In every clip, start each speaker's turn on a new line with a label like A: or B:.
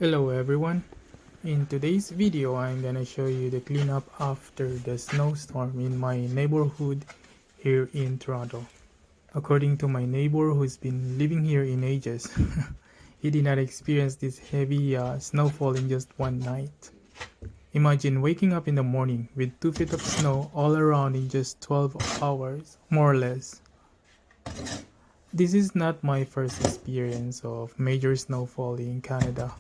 A: Hello everyone. In today's video, I'm gonna show you the cleanup after the snowstorm in my neighborhood here in Toronto. According to my neighbor who's been living here in ages, he did not experience this heavy snowfall in just one night. Imagine waking up in the morning with 2 feet of snow all around in just 12 hours, more or less. This is not my first experience of major snowfall in Canada.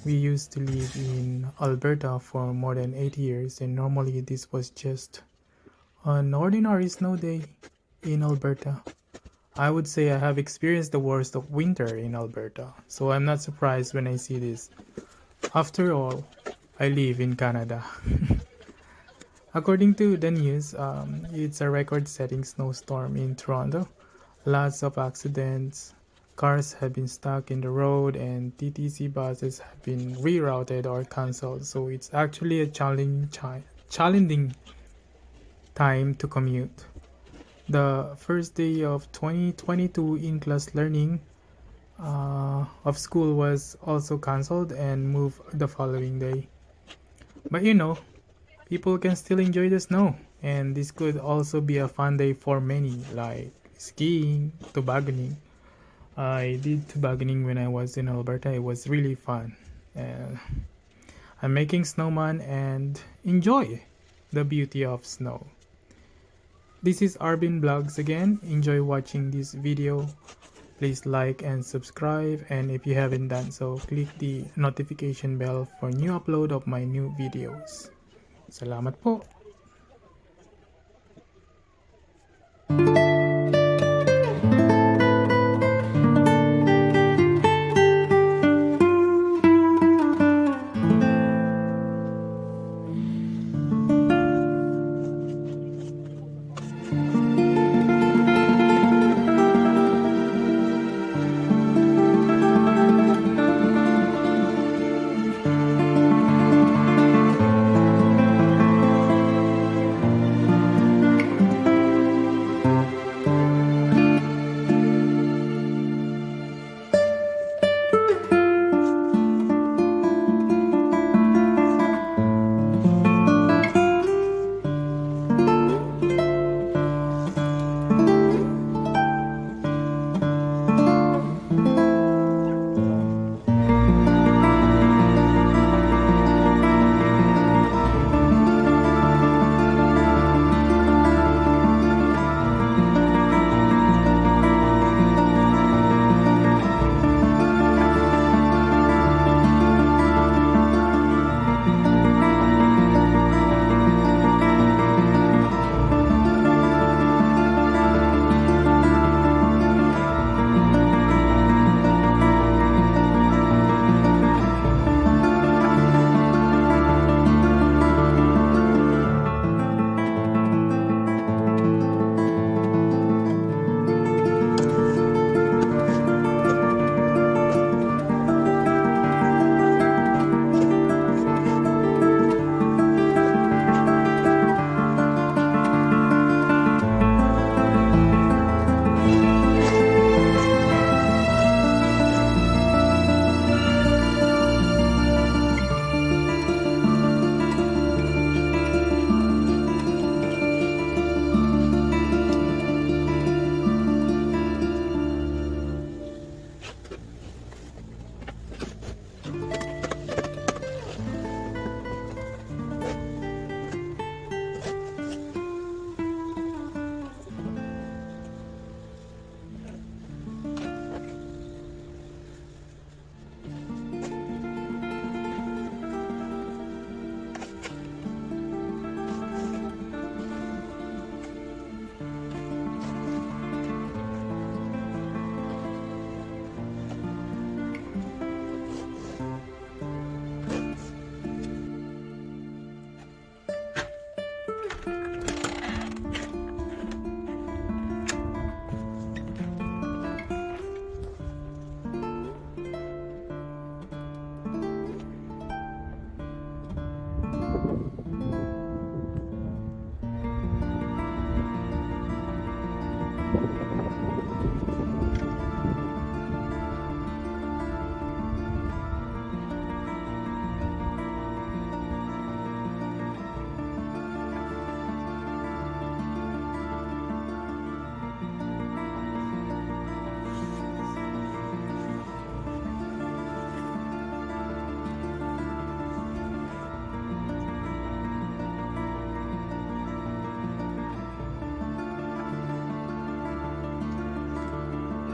A: We used to live in Alberta for more than 8 years, and normally this was just an ordinary snow day in Alberta. I would say I have experienced the worst of winter in Alberta, so I'm not surprised when I see this. After all, I live in Canada. According to the news, it's a record-setting snowstorm in Toronto. Lots of accidents, cars have been stuck in the road, and TTC buses have been rerouted or cancelled. So it's actually a challenging time to commute. The first day of 2022 in-class learning of school was also cancelled and moved the following day. But people can still enjoy the snow, and this could also be a fun day for many, like skiing, tobogganing. I did tobogganing when I was in Alberta. It was really fun. I'm making snowman and enjoy the beauty of snow. This is Arbin Vlogs again. Enjoy watching this video. Please like and subscribe, and if you haven't done so, click the notification bell for new upload of my new videos. Salamat po!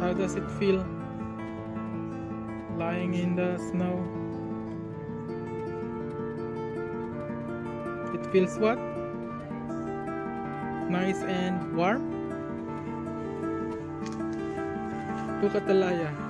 A: How does it feel lying in the snow? It feels what? Nice and warm? Look at the Laya.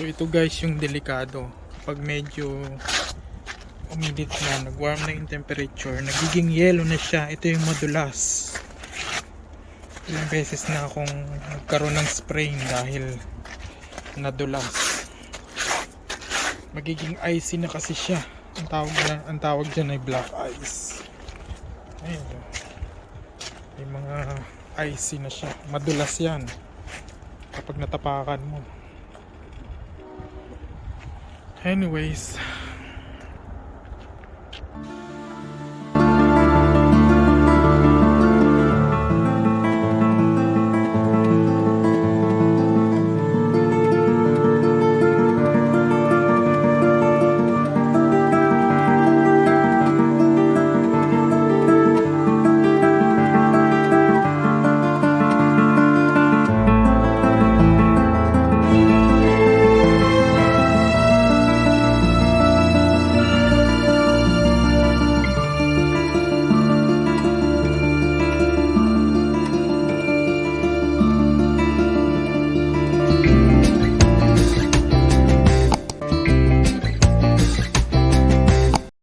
A: ito guys yung delikado. Kapag medyo umidit na, nag-warm na yung temperature, nagiging yellow na siya. Ito yung madulas. Ilang beses na akong nagkaroon ng sprain dahil nadulas. Magiging icy na kasi siya. Ang tawag dyan ay black ice. Ayun. May mga icy na siya. Madulas yan kapag natapakan mo. Anyways,